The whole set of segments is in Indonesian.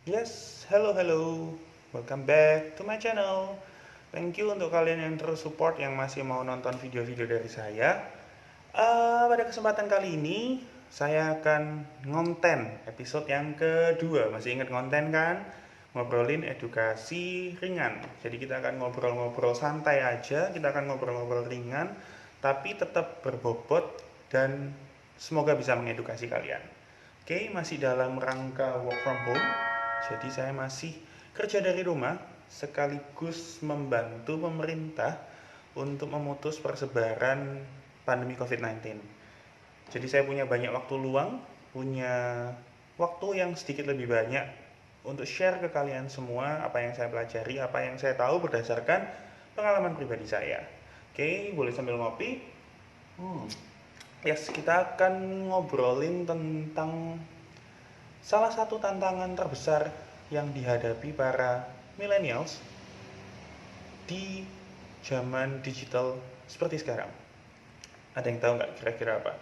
Yes, hello. Welcome back to my channel. Thank you untuk kalian yang terus support yang masih mau nonton video-video dari saya. Pada kesempatan kali ini, saya akan ngonten episode yang kedua. Masih ingat ngonten kan? Ngobrolin edukasi ringan. Jadi kita akan ngobrol-ngobrol santai aja, kita akan ngobrol-ngobrol ringan, tapi tetap berbobot dan semoga bisa mengedukasi kalian. Oke, masih dalam rangka work from home. Jadi saya masih kerja dari rumah sekaligus membantu pemerintah untuk memutus persebaran pandemi COVID-19. Jadi saya punya banyak waktu luang, punya waktu yang sedikit lebih banyak untuk share ke kalian semua apa yang saya pelajari, apa yang saya tahu berdasarkan pengalaman pribadi saya. Oke, boleh sambil ngopi. Yes, kita akan ngobrolin tentang salah satu tantangan terbesar yang dihadapi para millennials di zaman digital seperti sekarang. Ada yang tahu nggak kira-kira apa?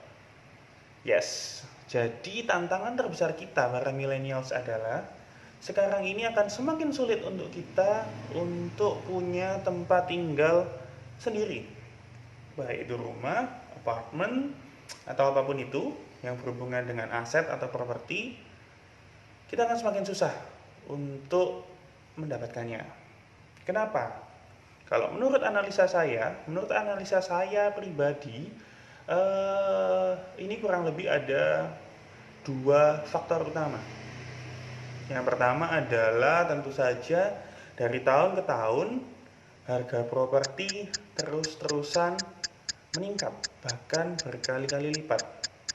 Yes, jadi tantangan terbesar kita para millennials adalah sekarang ini akan semakin sulit untuk kita untuk punya tempat tinggal sendiri. Baik itu rumah, apartemen, atau apapun itu yang berhubungan dengan aset atau properti, kita akan semakin susah untuk mendapatkannya. Kenapa? Kalau menurut analisa saya pribadi, ini kurang lebih ada dua faktor utama. Yang pertama adalah tentu saja dari tahun ke tahun harga properti terus-terusan meningkat, bahkan berkali-kali lipat.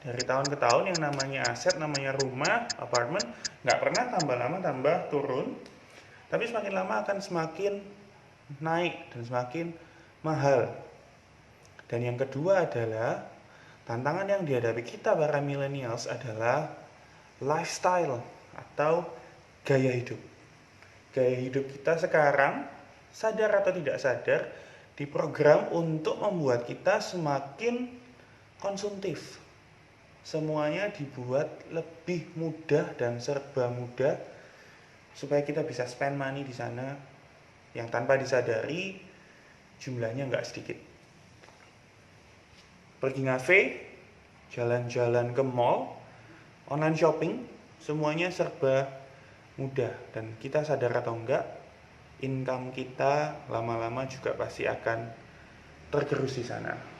Dari tahun ke tahun yang namanya aset, namanya rumah, apartemen, nggak pernah tambah lama tambah turun, tapi semakin lama akan semakin naik dan semakin mahal. Dan yang kedua adalah tantangan yang dihadapi kita para millennials adalah lifestyle atau gaya hidup. Gaya hidup kita sekarang, sadar atau tidak sadar, diprogram untuk membuat kita semakin konsumtif. Semuanya dibuat lebih mudah dan serba mudah supaya kita bisa spend money di sana yang tanpa disadari jumlahnya nggak sedikit. Pergi ngafe, jalan-jalan ke mall, online shopping, semuanya serba mudah. Dan kita sadar atau enggak, income kita lama-lama juga pasti akan tergerus di sana.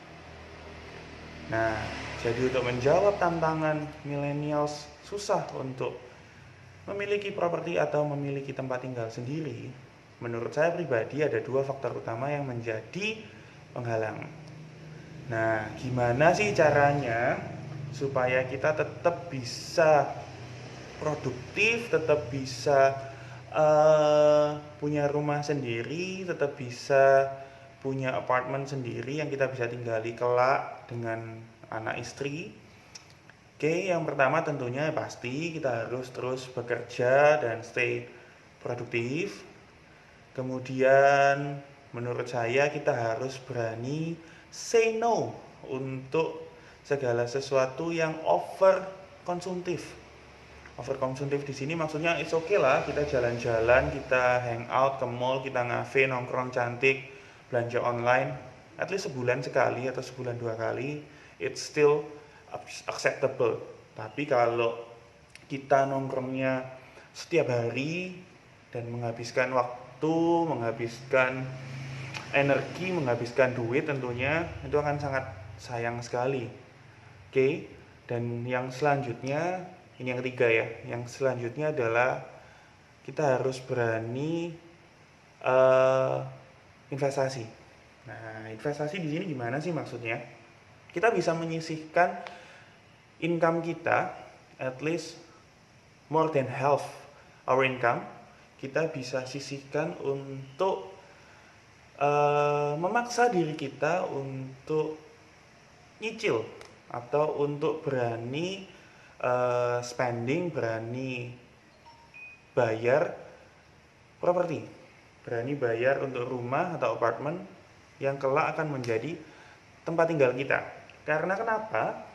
Nah, jadi untuk menjawab tantangan millennials susah untuk memiliki properti atau memiliki tempat tinggal sendiri, menurut saya pribadi ada dua faktor utama yang menjadi penghalang. Nah, gimana sih caranya supaya kita tetap bisa produktif, tetap bisa punya rumah sendiri, tetap bisa punya apartemen sendiri yang kita bisa tinggali kelak dengan anak istri. Oke, yang pertama tentunya pasti kita harus terus bekerja dan stay produktif. Kemudian menurut saya kita harus berani say no untuk segala sesuatu yang over konsumtif. Over konsumtif di sini maksudnya it's okay lah, kita jalan-jalan, kita hang out ke mall, kita ngafe, nongkrong cantik, belanja online, at least sebulan sekali atau sebulan dua kali, it's still acceptable. Tapi kalau kita nongkrongnya setiap hari dan menghabiskan waktu, menghabiskan energi, menghabiskan duit tentunya, itu akan sangat sayang sekali. Oke, dan yang selanjutnya, ini yang ketiga ya, yang selanjutnya adalah kita harus berani investasi. Nah, investasi di sini gimana sih maksudnya? Kita bisa menyisihkan income kita, at least more than half our income, kita bisa sisihkan untuk memaksa diri kita untuk nyicil atau untuk berani spending, berani bayar properti, berani bayar untuk rumah atau apartemen yang kelak akan menjadi tempat tinggal kita. Karena kenapa?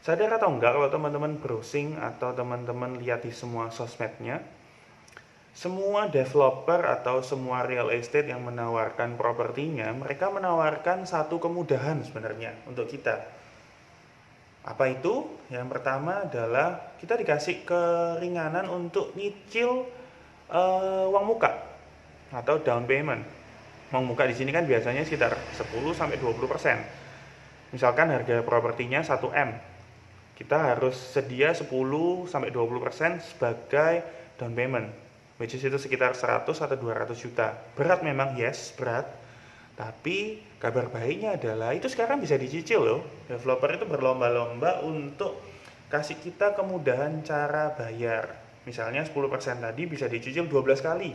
Sadar atau enggak kalau teman-teman browsing atau teman-teman lihat di semua sosmednya, semua developer atau semua real estate yang menawarkan propertinya, mereka menawarkan satu kemudahan sebenarnya untuk kita. Apa itu? Yang pertama adalah kita dikasih keringanan untuk nyicil uang muka atau down payment. Uang muka di sini kan biasanya sekitar 10-20%. Misalkan harga propertinya 1M, kita harus sedia 10-20% sebagai down payment, which is itu sekitar 100 atau 200 juta. Berat memang, yes, berat. Tapi kabar baiknya adalah itu sekarang bisa dicicil loh. Developer itu berlomba-lomba untuk kasih kita kemudahan cara bayar. Misalnya 10% tadi bisa dicicil 12 kali.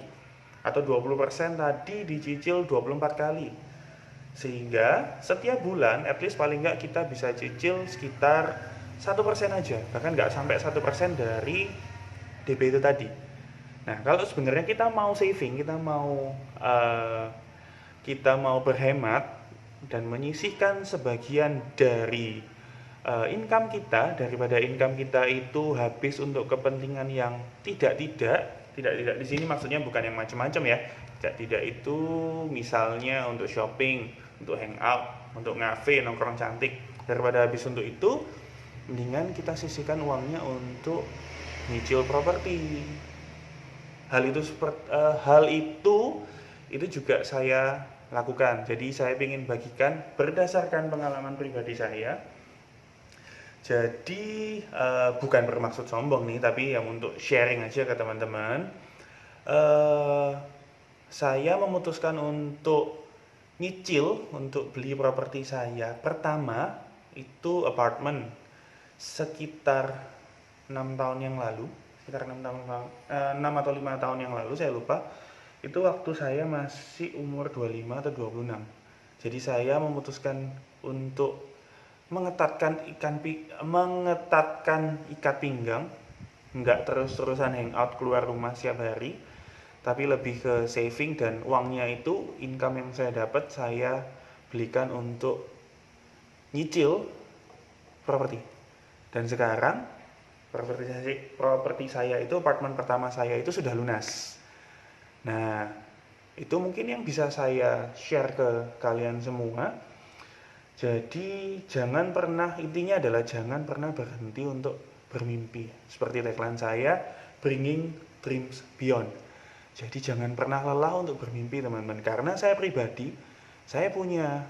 Atau 20% tadi dicicil 24 kali. Sehingga setiap bulan at least paling nggak kita bisa cicil sekitar 1% aja. Bahkan nggak sampai 1% dari DP itu tadi. Nah, kalau sebenarnya kita mau saving, kita mau berhemat dan menyisihkan sebagian dari income kita, daripada income kita itu habis untuk kepentingan yang tidak di sini maksudnya bukan yang macam-macam ya. Tidak itu misalnya untuk shopping, untuk hangout, untuk ngafe, nongkrong cantik. Daripada habis untuk itu, mendingan kita sisihkan uangnya untuk nyicil properti. Hal itu juga saya lakukan. Jadi saya ingin bagikan berdasarkan pengalaman pribadi saya. Jadi bukan bermaksud sombong nih, tapi yang untuk sharing aja ke teman-teman. Saya memutuskan untuk nyicil untuk beli properti saya. Pertama itu apartemen sekitar 6 tahun yang lalu, sekitar 6 atau 5 tahun yang lalu, saya lupa. Itu waktu saya masih umur 25 atau 26. Jadi saya memutuskan untuk mengetatkan ikat pinggang, nggak terus-terusan hangout keluar rumah setiap hari, tapi lebih ke saving, dan uangnya itu, income yang saya dapat, saya belikan untuk nyicil properti. Dan sekarang properti saya itu, apartemen pertama saya itu sudah lunas. Nah, itu mungkin yang bisa saya share ke kalian semua. Jadi intinya adalah jangan pernah berhenti untuk bermimpi. Seperti tagline saya, bringing dreams beyond. Jadi jangan pernah lelah untuk bermimpi, teman-teman. Karena saya pribadi, saya punya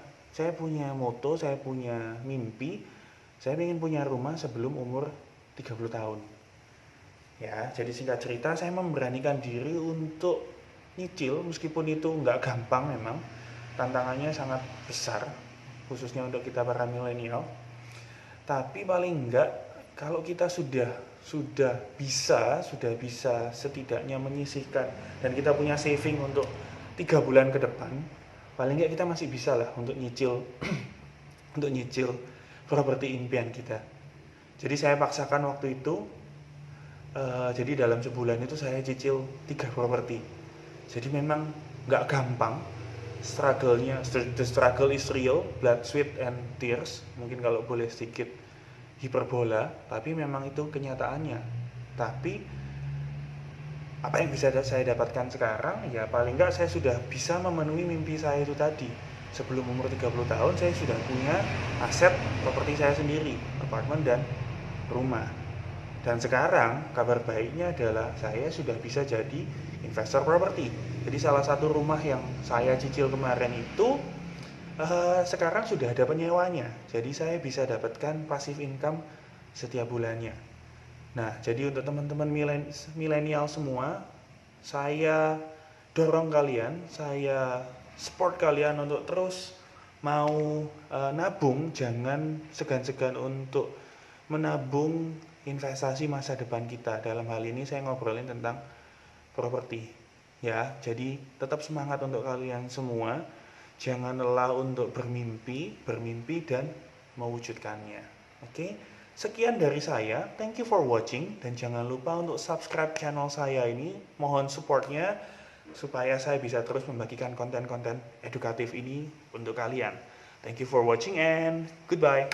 moto, saya punya mimpi. Saya ingin punya rumah sebelum umur 30 tahun. Ya, jadi singkat cerita, saya memberanikan diri untuk nyicil, meskipun itu nggak gampang memang. Tantangannya sangat besar, khususnya untuk kita para milenial. Tapi paling enggak, kalau kita sudah bisa setidaknya menyisihkan, dan kita punya saving untuk 3 bulan ke depan, paling enggak kita masih bisa lah untuk nyicil untuk nyicil properti impian kita. Jadi saya paksakan waktu itu, jadi dalam sebulan itu saya cicil 3 properti. Jadi memang nggak gampang, the struggle is real, blood, sweat, and tears. Mungkin kalau boleh sedikit hiperbola, tapi memang itu kenyataannya. Tapi apa yang bisa saya dapatkan sekarang, ya paling nggak saya sudah bisa memenuhi mimpi saya itu tadi. Sebelum umur 30 tahun saya sudah punya aset properti saya sendiri, apartemen dan rumah. Dan sekarang kabar baiknya adalah saya sudah bisa jadi investor properti. Jadi salah satu rumah yang saya cicil kemarin itu sekarang sudah ada penyewanya. Jadi saya bisa dapatkan passive income setiap bulannya. Nah, jadi untuk teman-teman milenial semua, saya dorong kalian, saya support kalian untuk terus mau nabung. Jangan segan-segan untuk menabung investasi masa depan kita. Dalam hal ini saya ngobrolin tentang properti. Ya, jadi tetap semangat untuk kalian semua. Jangan lelah untuk bermimpi dan mewujudkannya. Oke, sekian dari saya. Thank you for watching, dan jangan lupa untuk subscribe channel saya ini. Mohon supportnya supaya saya bisa terus membagikan konten-konten edukatif ini untuk kalian. Thank you for watching and goodbye.